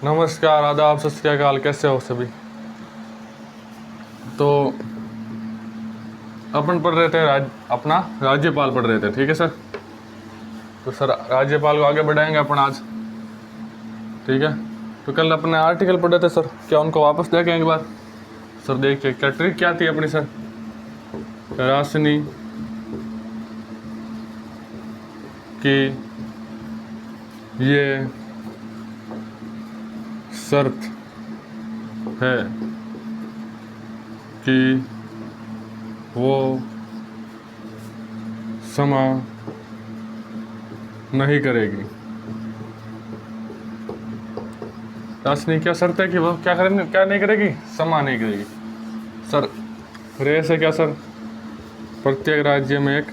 नमस्कार, आदाब, सत श्री अकाल। कैसे हो सभी? तो अपन पढ़ रहे थे अपना राज्यपाल पढ़ रहे थे, ठीक है सर। तो सर राज्यपाल को आगे बढ़ाएंगे अपन आज, ठीक है। तो कल अपने आर्टिकल पढ़े थे सर, क्या उनको वापस देखें एक बार? सर देखिए क्या ट्रिक क्या थी अपनी सर। राशनि की ये शर्त है कि वो क्षमा नहीं करेगी। राशनि क्या शर्त है कि वो क्या नहीं करेगी? क्षमा नहीं करेगी। सर रे से क्या सर? प्रत्येक राज्य में एक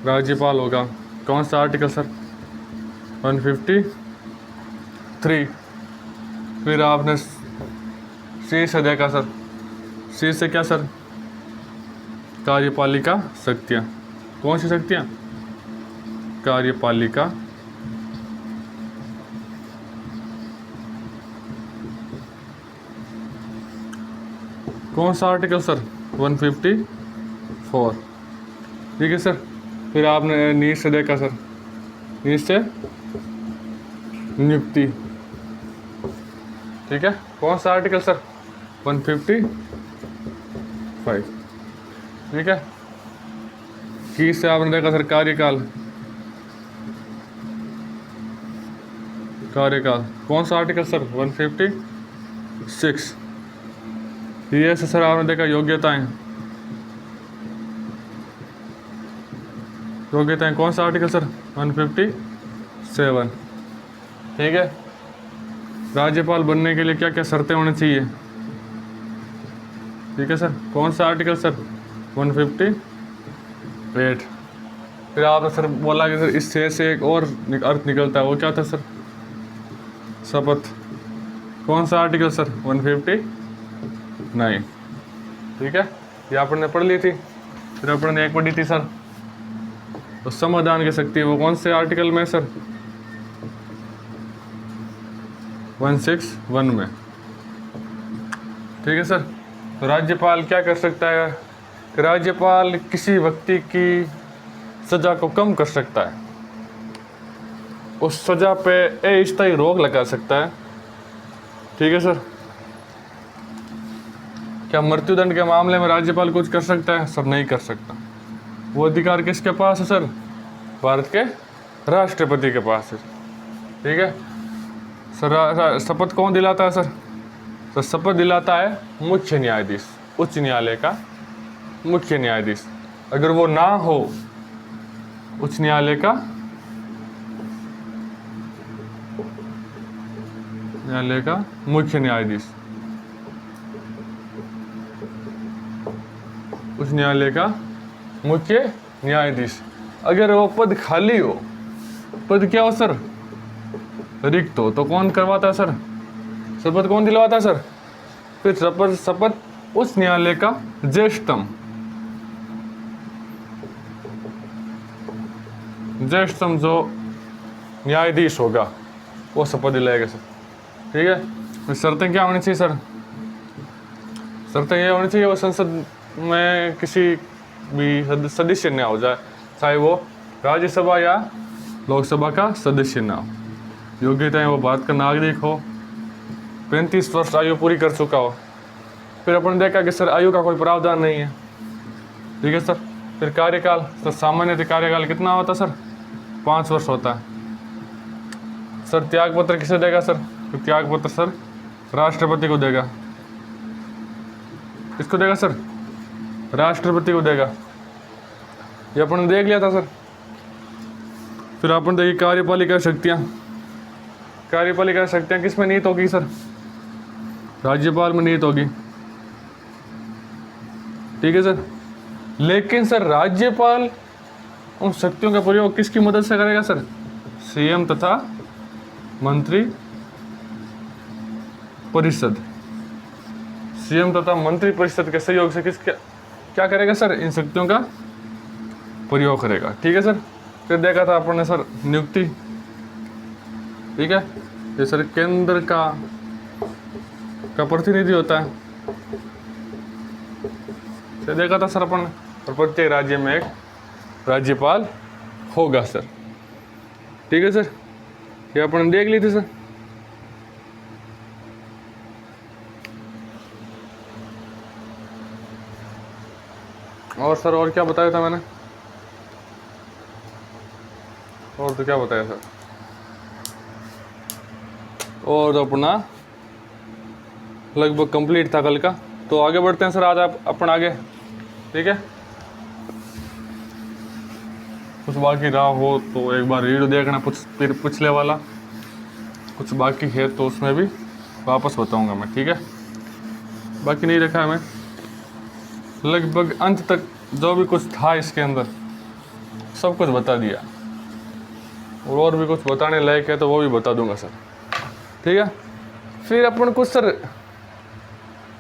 राज्यपाल होगा। कौन सा आर्टिकल सर? 153। फिर आपने सी से देखा सर, सी से क्या सर? कार्यपालिका शक्तियाँ। कौन सी शक्तियाँ? कार्यपालिका कौन सा आर्टिकल सर? 154, ठीक है सर। फिर आपने नीच से देखा सर, नीच से नियुक्ति, ठीक है। कौन सा आर्टिकल सर? 155, ठीक है। की से आपने देखा सर कार्यकाल, कार्यकाल कौन सा आर्टिकल सर? 156। ये से सर आपने देखा योग्यताएं, योग्यताएं कौन सा आर्टिकल सर? 157, ठीक है। राज्यपाल बनने के लिए क्या क्या शर्तें होनी चाहिए, ठीक है सर। कौन सा आर्टिकल सर? 158। फिर आपने सर बोला कि सर इस से एक और अर्थ निकलता है, वो क्या था सर? शपथ। कौन सा आर्टिकल सर? 159, ठीक है। ये अपन ने पढ़ ली थी। फिर अपन ने एक पढ़ी थी सर तो समाधान की शक्ति, वो कौन से आर्टिकल में सर? 161 में, ठीक है सर। तो राज्यपाल क्या कर सकता है कि राज्यपाल किसी व्यक्ति की सजा को कम कर सकता है, उस सजा पे अस्थायी रोक लगा सकता है, ठीक है सर। क्या मृत्युदंड के मामले में राज्यपाल कुछ कर सकता है? सर नहीं कर सकता। वो अधिकार किसके पास है सर? भारत के राष्ट्रपति के पास है, ठीक है सर। शपथ कौन दिलाता है सर? सर शपथ दिलाता है मुख्य न्यायाधीश, उच्च न्यायालय का मुख्य न्यायाधीश। अगर वो ना हो उच्च न्यायालय का मुख्य न्यायाधीश, उच्च न्यायालय का मुख्य न्यायाधीश, अगर वो पद खाली हो, पद क्या हो सर? रिक्त हो, तो कौन करवाता है सर? शपथ कौन दिलवाता है सर? फिर शपथ उच्च न्यायालय का ज्येष्ठतम जो न्यायाधीश होगा वो शपथ दिलाएगा सर, ठीक है। तो शर्तें क्या होनी चाहिए सर? शर्तें ये होनी चाहिए वो संसद में किसी भी सदस्य ना हो जाए, चाहे वो राज्यसभा या लोकसभा का सदस्य ना हो। योग्यताएं वो भारत का नागरिक हो, 35 वर्ष आयु पूरी कर चुका हो। फिर अपन देखा कि सर आयु का कोई प्रावधान नहीं है, ठीक है सर। फिर कार्यकाल, सर सामान्य कार्यकाल कितना होता है सर? 5 वर्ष होता है सर। त्यागपत्र किसे देगा सर? तो त्यागपत्र सर राष्ट्रपति को देगा। किसको देगा सर? राष्ट्रपति को देगा। ये अपन ने देख लिया था सर। फिर अपन देखिए कार्यपालिका शक्तियाँ, कार्यपालिका शक्तियाँ किस में निहित होगी सर? राज्यपाल में निहित होगी, ठीक है सर। लेकिन सर राज्यपाल उन शक्तियों का प्रयोग किसकी मदद से करेगा सर? सीएम तथा मंत्री परिषद, सीएम तथा मंत्री परिषद के सहयोग से क्या करेगा सर? इन शक्तियों का प्रयोग करेगा, ठीक है सर। फिर देखा था अपन ने सर नियुक्ति, ठीक है। ये सर केंद्र का प्रतिनिधि होता है। तो देखा था सर अपन, और प्रत्येक राज्य में एक राज्यपाल होगा सर। ठीक है सर, ये अपन देख ली थी सर। और सर और क्या बताया था मैंने, और तो क्या बताया सर, और तो अपना लगभग कंप्लीट था कल का। तो आगे बढ़ते हैं सर, आज आप अपन आगे। ठीक है, कुछ बाकी रहा हो तो एक बार वीडियो देखना, फिर पिछले वाला कुछ बाकी है तो उसमें भी वापस बताऊंगा मैं। ठीक है, बाकी नहीं रखा है मैं, लगभग अंत तक जो भी कुछ था इसके अंदर सब कुछ बता दिया, और भी कुछ बताने लायक है तो वो भी बता दूंगा सर। ठीक है, फिर अपन कुछ सर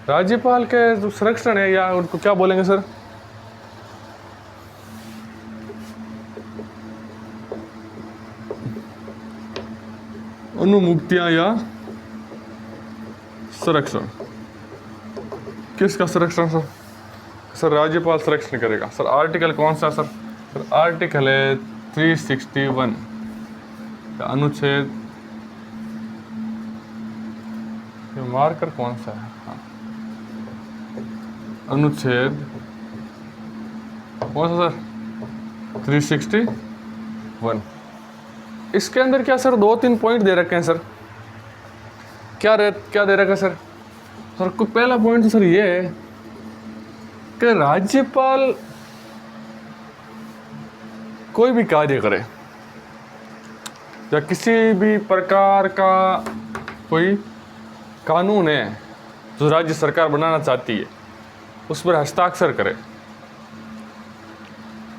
राज्यपाल के जो संरक्षण है, या उनको क्या बोलेंगे सर, अनुमुक्तियां या संरक्षण। किसका संरक्षण सर? सर राज्यपाल संरक्षण करेगा सर। आर्टिकल कौन सा सर? सर आर्टिकल है 361, अनुच्छेद, मार्कर कौन सा है? हाँ, अनुच्छेद कौन सा सर? 361। इसके अंदर क्या सर 2-3 पॉइंट दे रखे हैं सर। क्या दे रखा है सर? सर को पहला पॉइंट तो सर ये है कि राज्यपाल कोई भी कार्य करे या किसी भी प्रकार का कोई कानून है जो राज्य सरकार बनाना चाहती है उस पर हस्ताक्षर करे।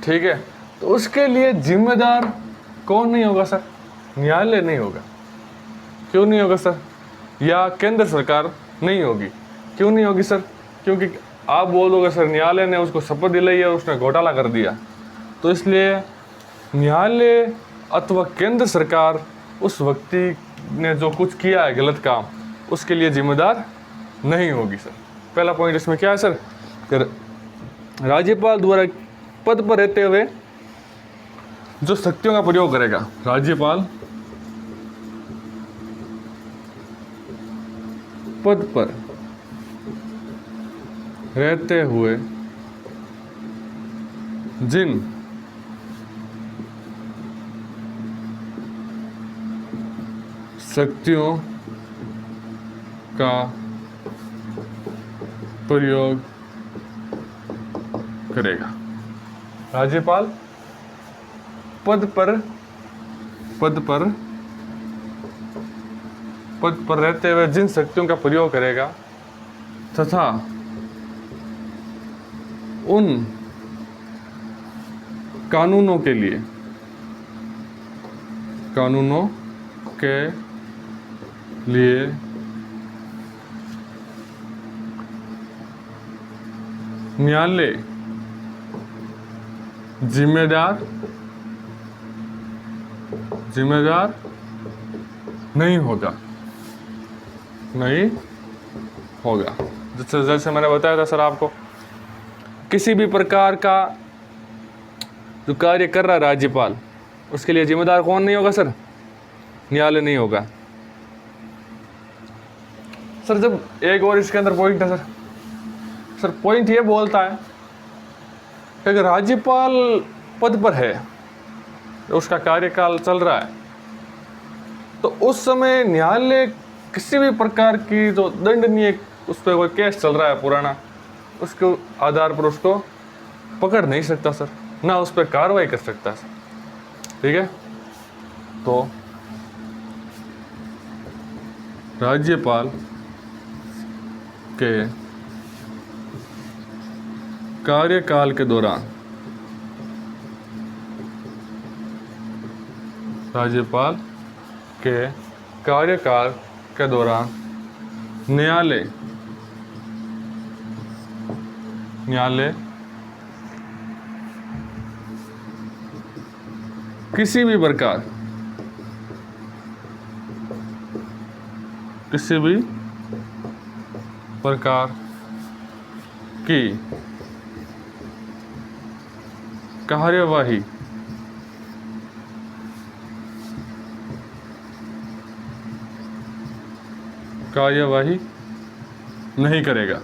ठीक है, तो उसके लिए जिम्मेदार कौन नहीं होगा सर? न्यायालय नहीं होगा। क्यों नहीं होगा सर? या केंद्र सरकार नहीं होगी। क्यों नहीं होगी सर? क्योंकि आप बोलोगे सर न्यायालय ने उसको शपथ दिलाई और उसने घोटाला कर दिया, तो इसलिए न्यायालय अथवा केंद्र सरकार उस व्यक्ति ने जो कुछ किया है गलत काम, उसके लिए जिम्मेदार नहीं होगी सर। पहला पॉइंट इसमें क्या है सर? राज्यपाल द्वारा पद पर रहते हुए जो शक्तियों का प्रयोग करेगा, राज्यपाल पद पर रहते हुए जिन शक्तियों का प्रयोग करेगा। राज्यपाल पद पर रहते हुए जिन शक्तियों का प्रयोग करेगा तथा उन कानूनों के लिए न्यायालय जिम्मेदार नहीं होगा। जैसे मैंने बताया था सर आपको, किसी भी प्रकार का जो कार्य कर रहा है राज्यपाल, उसके लिए जिम्मेदार कौन नहीं होगा सर? न्यायालय नहीं होगा सर। जब एक और इसके अंदर पॉइंट है सर पॉइंट ये बोलता है कि अगर राज्यपाल पद पर है, उसका कार्यकाल चल रहा है, तो उस समय न्यायालय किसी भी प्रकार की जो दंडनीय उस पर कोई केस चल रहा है पुराना, उसके आधार पर उसको पकड़ नहीं सकता सर, ना उस पर कार्रवाई कर सकता सर। ठीक है, तो राज्यपाल के कार्यकाल के दौरान न्यायालय किसी भी प्रकार किसी भी प्रकार की कार्यवाही नहीं करेगा।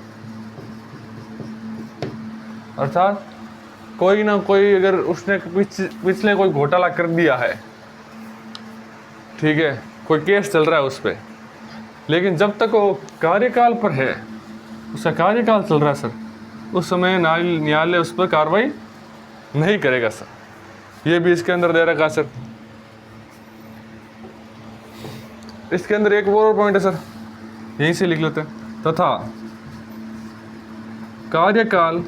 अर्थात कोई ना कोई अगर उसने पिछले कोई घोटाला कर दिया है, ठीक है, कोई केस चल रहा है उस पर, लेकिन जब तक वो कार्यकाल पर है, उसका कार्यकाल चल रहा है सर, उस समय न्यायालय उस पर कार्रवाई नहीं करेगा सर। ये भी इसके अंदर दे रखा है सर। इसके अंदर एक और पॉइंट है सर, यहीं से लिख लेते हैं। तथा कार्यकाल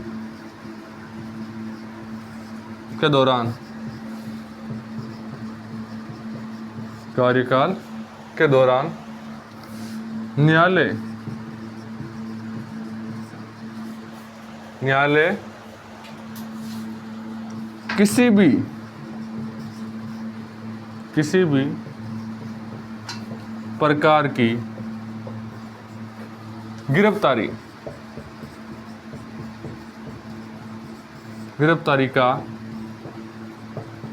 के दौरान न्यायालय किसी भी प्रकार की गिरफ्तारी का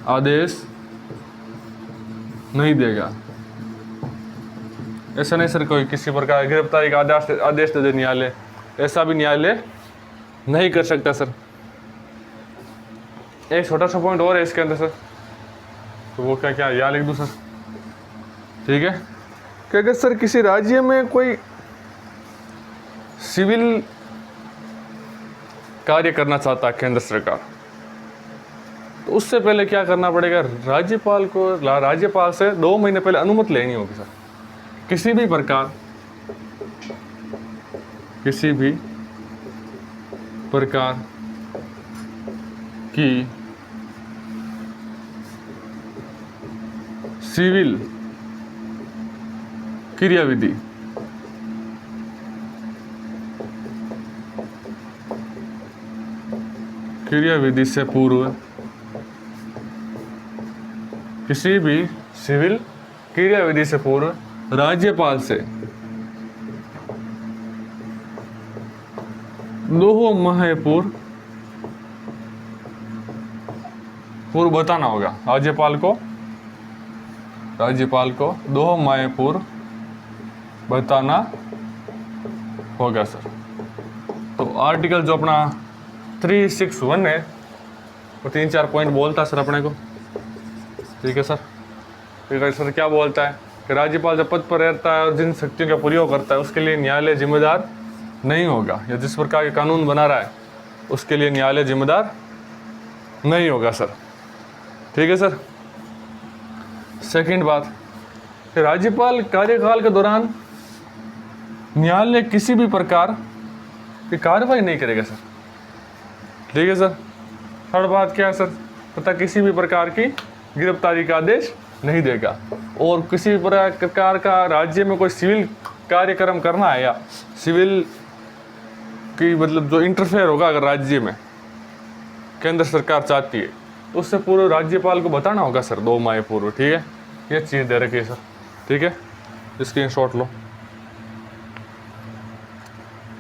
आदेश नहीं देगा। ऐसा नहीं सर कोई किसी प्रकार गिरफ्तारी का आदेश दे दे न्यायालय, ऐसा भी न्यायालय नहीं कर सकता सर। एक छोटा सा पॉइंट और है इसके अंदर सर, तो वो क्या याद लिख दूँ सर, ठीक है, कि अगर सर किसी राज्य में कोई सिविल कार्य करना चाहता है केंद्र सरकार, तो उससे पहले क्या करना पड़ेगा, राज्यपाल से 2 महीने पहले अनुमति लेनी होगी सर। किसी भी प्रकार की सिविल क्रियाविधि से पूर्व किसी भी सिविल क्रियाविधि से पूर्व राज्यपाल से 2 माह पूर्व बताना होगा। राज्यपाल को 2 माह पूर्व बताना होगा सर। तो आर्टिकल जो अपना 361 है वो 3-4 पॉइंट बोलता है सर अपने को, ठीक है सर। ठीक है सर, क्या बोलता है कि राज्यपाल जब पद पर रहता है और जिन शक्तियों का प्रयोग करता है उसके लिए न्यायालय जिम्मेदार नहीं होगा, या जिस प्रकार के कानून बना रहा है उसके लिए न्यायालय जिम्मेदार नहीं होगा सर, ठीक है सर। सेकंड बात, राज्यपाल कार्यकाल के दौरान न्यायालय किसी भी प्रकार की कार्रवाई नहीं करेगा सर, ठीक है सर। थर्ड बात क्या है सर, तथा किसी भी प्रकार की गिरफ्तारी का आदेश नहीं देगा। और किसी भी प्रकार का राज्य में कोई सिविल कार्यक्रम करना है या सिविल की मतलब जो इंटरफेयर होगा अगर राज्य में केंद्र सरकार चाहती है तो उससे पूर्व राज्यपाल को बताना होगा सर 2 माह पूर्व, ठीक है। ये चीज़ दे रखी है सर, ठीक है, स्क्रीनशॉट लो।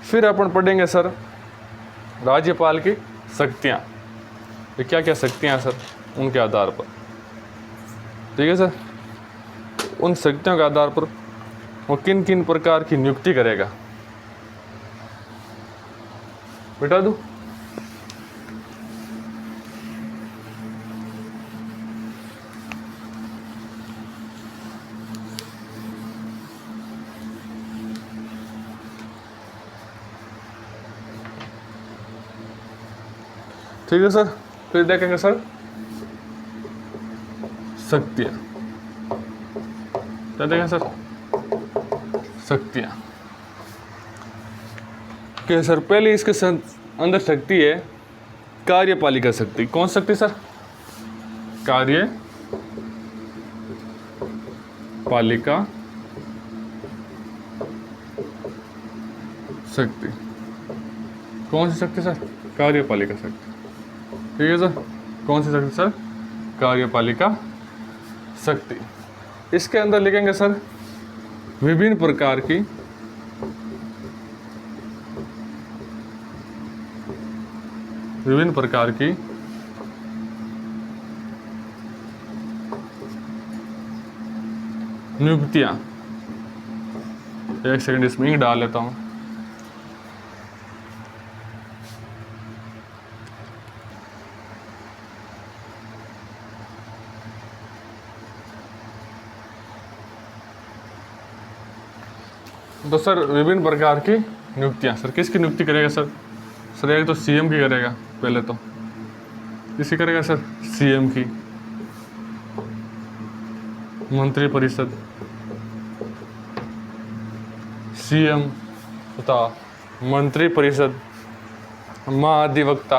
फिर अपन पढ़ेंगे सर राज्यपाल की शक्तियाँ, ये क्या क्या शक्तियाँ सर उनके आधार पर, ठीक है सर। उन शक्तियों के आधार पर वो किन किन प्रकार की नियुक्ति करेगा, बेटा दूँ। ठीक है सर, फिर देखेंगे सर शक्तियाँ, क्या देखेंगे सर शक्तियाँ कि सर पहले इसके अंदर शक्ति है कार्यपालिका शक्ति। कौन शक्ति सर? कार्यपालिका शक्ति। कौन सी शक्ति सर? कार्यपालिका शक्ति, ठीक है सर। कौन सी शक्ति सर? कार्यपालिका शक्ति। इसके अंदर लिखेंगे सर विभिन्न प्रकार की नियुक्तियां, एक सेकंड इसमें ही डाल लेता हूं। तो सर विभिन्न प्रकार की नियुक्तियां, सर किसकी नियुक्ति करेगा सर? सर एक तो सीएम की करेगा, पहले तो किसकी करेगा सर? सीएम की, मंत्रिपरिषद, सीएम तथा मंत्रिपरिषद, महाधिवक्ता,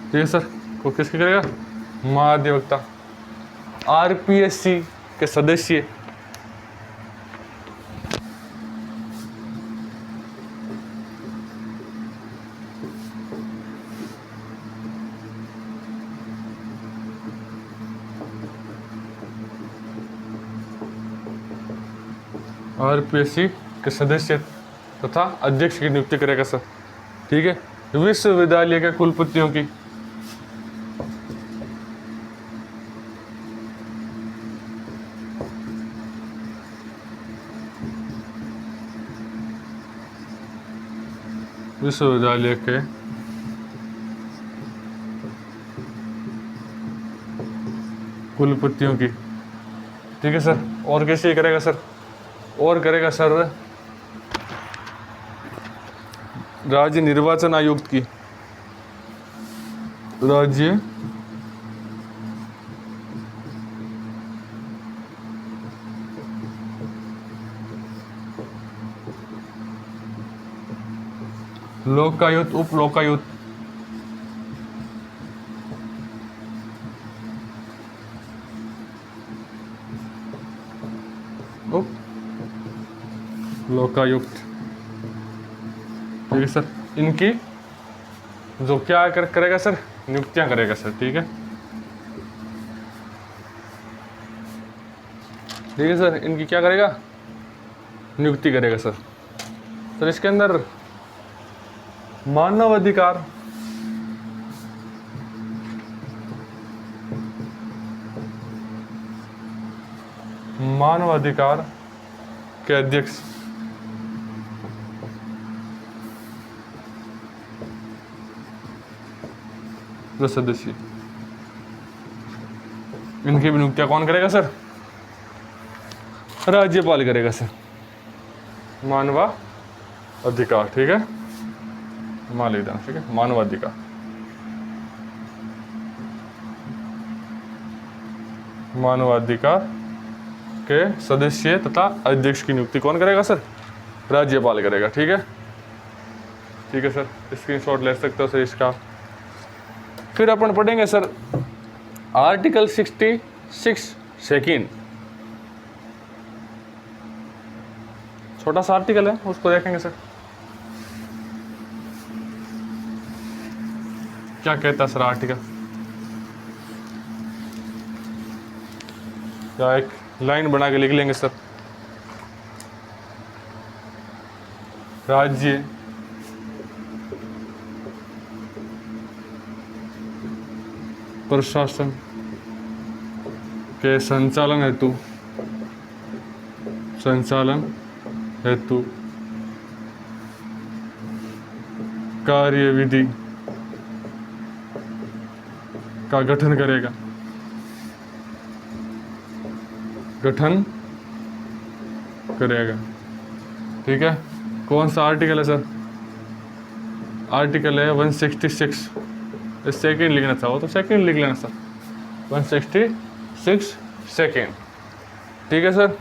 ठीक है सर। को किसकी करेगा? महाधिवक्ता। आरपीएससी के सदस्य, आरपीएससी के सदस्य तथा अध्यक्ष की नियुक्ति करेगा सर। ठीक है। विश्वविद्यालय के कुलपतियों की, विश्वविद्यालय के कुलपतियों की, ठीक है सर। और किसी करेगा सर? और करेगा सर राज्य निर्वाचन आयुक्त की, राज्य लोकायुक्त, उप लोकायुक्त, उप लोकायुक्त, ठीक है सर। इनकी जो क्या करेगा सर? नियुक्तियां करेगा सर। ठीक है, ठीक है सर। इनकी क्या करेगा? नियुक्ति करेगा सर। सर इसके अंदर मानवाधिकार, मानवाधिकार के अध्यक्ष, सदस्य, इनकी भी नियुक्तियां कौन करेगा सर? राज्यपाल करेगा सर। मानवाधिकार, ठीक है, मान लिख देना। ठीक है, मानवाधिकार, मानवाधिकार के सदस्य तथा अध्यक्ष की नियुक्ति कौन करेगा सर? राज्यपाल करेगा। ठीक है, ठीक है सर। स्क्रीनशॉट ले सकते हो सर इसका। फिर अपन पढ़ेंगे सर आर्टिकल 66 सेकेंड, छोटा सा आर्टिकल है, उसको देखेंगे सर क्या कहता है सर आर्टिकल। क्या एक लाइन बना के लिख लेंगे सर। राज्य प्रशासन के संचालन हेतु कार्यविधि का गठन करेगा, ठीक है। कौन सा आर्टिकल है सर? आर्टिकल है 166। सेकेंड लिखना चाहो तो सेकेंड लिख लेना सर, 166 सेकेंड, ठीक है सर।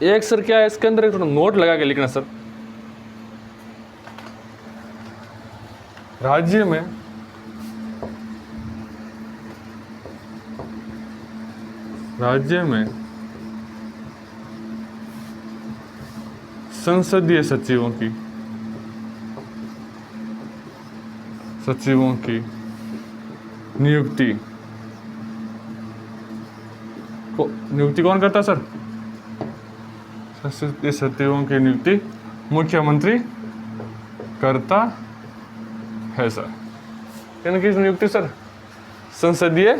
एक सर क्या है इसके अंदर, एक नोट लगा के लिखना सर। राज्य में संसदीय सचिवों की सचिवों की नियुक्ति नियुक्ति कौन करता है सर? संसदीय सचिवों की नियुक्ति मुख्यमंत्री करता है सर। किनकी नियुक्ति सर? संसदीय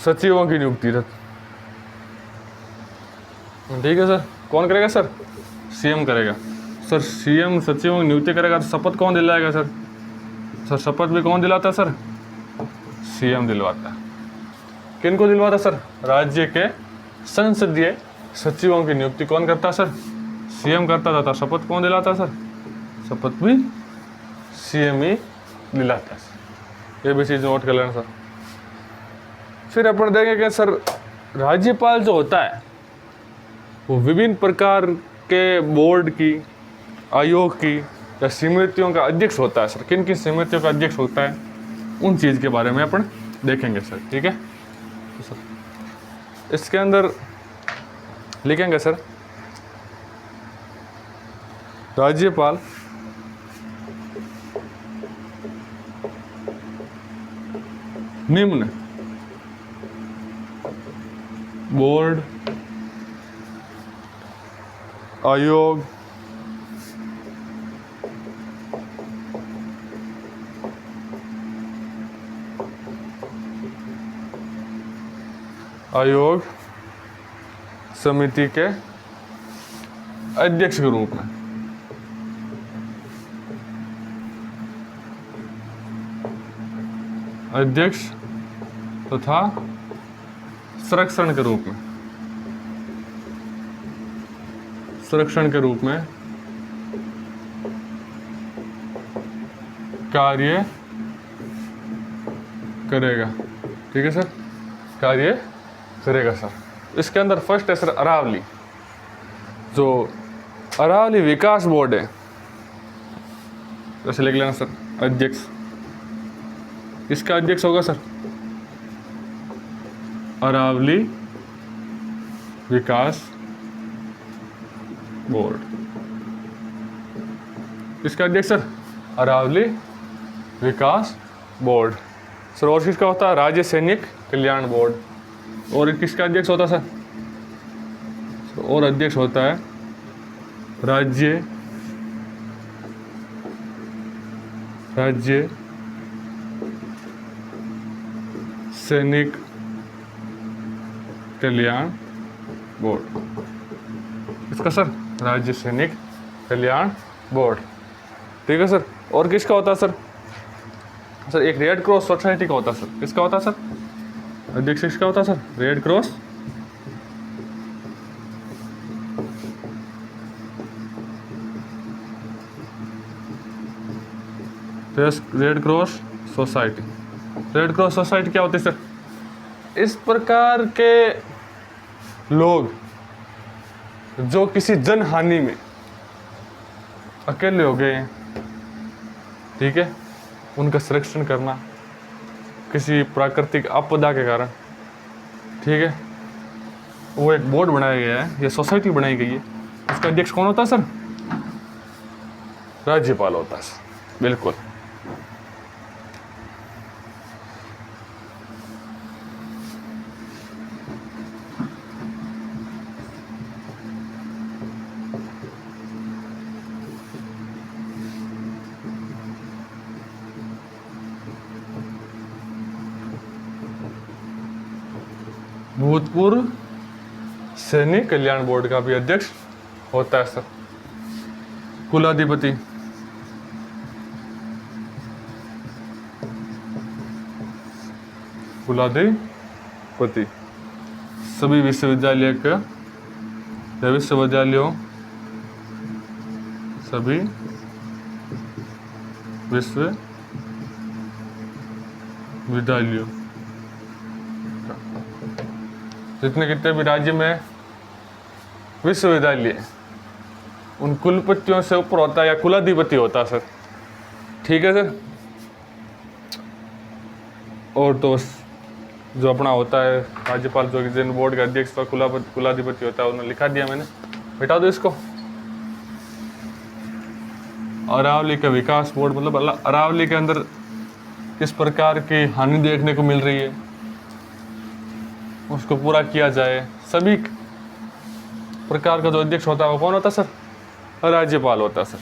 सचिवों की नियुक्ति। ठीक है सर। कौन करेगा सर? सीएम करेगा सर। सीएम सचिवों की नियुक्ति करेगा तो शपथ कौन दिलाएगा सर? सर शपथ भी कौन दिलाता है सर? सीएम दिलवाता है। किनको दिलवाता है सर? राज्य के संसदीय सचिवों की नियुक्ति कौन करता है सर? सीएम करता था। शपथ कौन दिलाता है सर? शपथ भी सीएम ही दिलाता है। ये भी चीज़ नोट कर लेना सर। फिर अपन देखेंगे कि सर राज्यपाल जो होता है वो विभिन्न प्रकार के बोर्ड की, आयोग की या समितियों का अध्यक्ष होता है सर। किन किन समितियों का अध्यक्ष होता है उन चीज़ के बारे में अपन देखेंगे सर। ठीक है तो सर इसके अंदर लिखेंगे सर राज्यपाल निम्न बोर्ड, आयोग, समिति के अध्यक्ष के रूप में अध्यक्ष तथा संरक्षण के रूप में कार्य करेगा। ठीक है सर, कार्य करेगा सर। इसके अंदर फर्स्ट है सर अरावली। जो अरावली विकास बोर्ड है, जैसे लिख लेना सर अध्यक्ष। इसका अध्यक्ष होगा सर अरावली विकास बोर्ड। इसका अध्यक्ष सर अरावली विकास बोर्ड सर। और किसका होता है? राज्य सैनिक कल्याण बोर्ड। और किसका अध्यक्ष होता है सर? और अध्यक्ष होता है राज्य सैनिक कल्याण बोर्ड। इसका सर राज्य सैनिक कल्याण बोर्ड। ठीक है सर। और किसका होता है सर? सर एक रेड क्रॉस सोसाइटी का होता है सर। किसका होता है सर? अध्यक्ष किसका होता है sir? Red cross society. Red cross society क्या होती है सर? इस प्रकार के लोग जो किसी जनहानि में अकेले हो गए हैं, ठीक है, उनका संरक्षण करना किसी प्राकृतिक आपदा के कारण, ठीक है, वो एक बोर्ड बनाया गया है, ये सोसाइटी बनाई गई है। इसका अध्यक्ष कौन होता है सर? राज्यपाल होता है सर। बिल्कुल। भूतपूर्व सैनिक कल्याण बोर्ड का भी अध्यक्ष होता है सर कुलाधिपति। सभी विश्वविद्यालय का या विश्वविद्यालयों सभी विश्वविद्यालयों जितने कितने भी राज्य में विश्वविद्यालय, उन कुलपतियों से ऊपर होता है या कुलाधिपति होता है सर। ठीक है सर। और तो जो अपना होता है राज्यपाल, जो कि जिन बोर्ड का अध्यक्ष का कुलाधिपति होता है, उन्होंने लिखा दिया मैंने, मिटा दो इसको। अरावली का विकास बोर्ड, मतलब अरावली के अंदर किस प्रकार की हानि देखने को मिल रही है उसको पूरा किया जाए। सभी प्रकार का जो अध्यक्ष होता है वो कौन होता है सर? राज्यपाल होता है सर।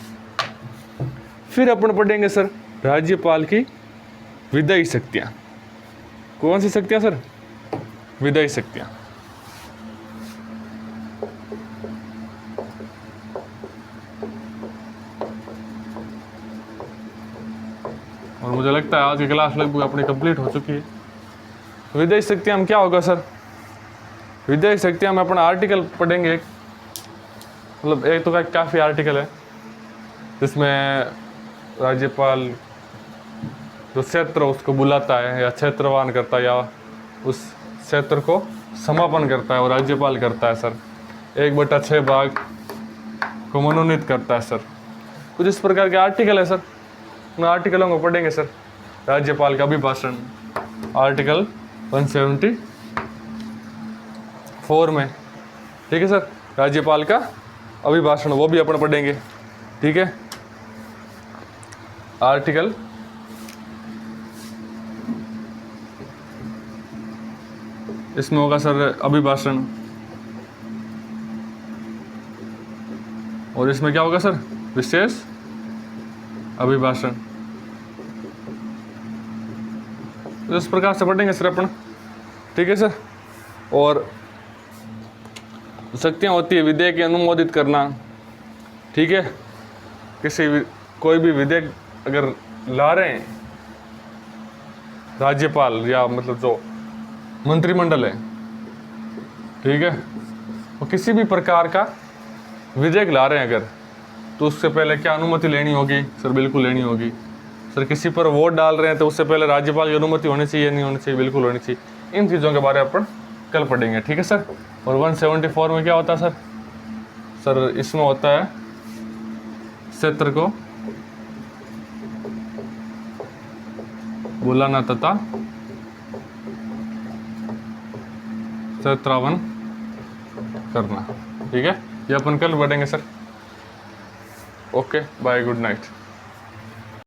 फिर अपन पढ़ेंगे सर राज्यपाल की विधायी शक्तियाँ। कौन सी शक्तियाँ सर? विधायी शक्तियाँ। और मुझे लगता है आज की क्लास लगभग अपनी कंप्लीट हो चुकी है। विधायी शक्तियाँ में क्या होगा सर? विधायी शक्तियाँ में अपना आर्टिकल पढ़ेंगे एक, मतलब एक तो काफ़ी आर्टिकल है जिसमें राज्यपाल जो क्षेत्र उसको बुलाता है या क्षेत्रवान करता है या उस क्षेत्र को समापन करता है और राज्यपाल करता है सर। 1/6 भाग को मनोनीत करता है सर। कुछ इस प्रकार के आर्टिकल है सर, उन आर्टिकलों को पढ़ेंगे सर। राज्यपाल का अभिभाषण आर्टिकल 174 में, ठीक है सर। राज्यपाल का अभिभाषण वो भी अपन पढ़ेंगे, ठीक है। आर्टिकल इसमें होगा सर अभिभाषण, और इसमें क्या होगा सर? विशेष अभिभाषण। इस प्रकार से पढ़ेंगे सर अपन, ठीक है सर। और शक्तियाँ होती है विधेयक अनुमोदित करना, ठीक है। कोई भी विधेयक अगर ला रहे हैं राज्यपाल या मतलब जो मंत्रिमंडल है, ठीक है, वो किसी भी प्रकार का विधेयक ला रहे हैं अगर, तो उससे पहले क्या अनुमति लेनी होगी सर? बिल्कुल लेनी होगी सर। किसी पर वोट डाल रहे हैं तो उससे पहले राज्यपाल की अनुमति होनी चाहिए, नहीं होनी चाहिए? बिल्कुल होनी चाहिए। इन चीज़ों के बारे में अपन कल पढ़ेंगे, ठीक है सर। और 174 में क्या होता है सर? सर इसमें होता है क्षेत्र को बुलाना तथा क्षेत्रावन करना, ठीक है। ये अपन कल पढ़ेंगे sir. Okay, bye, good night.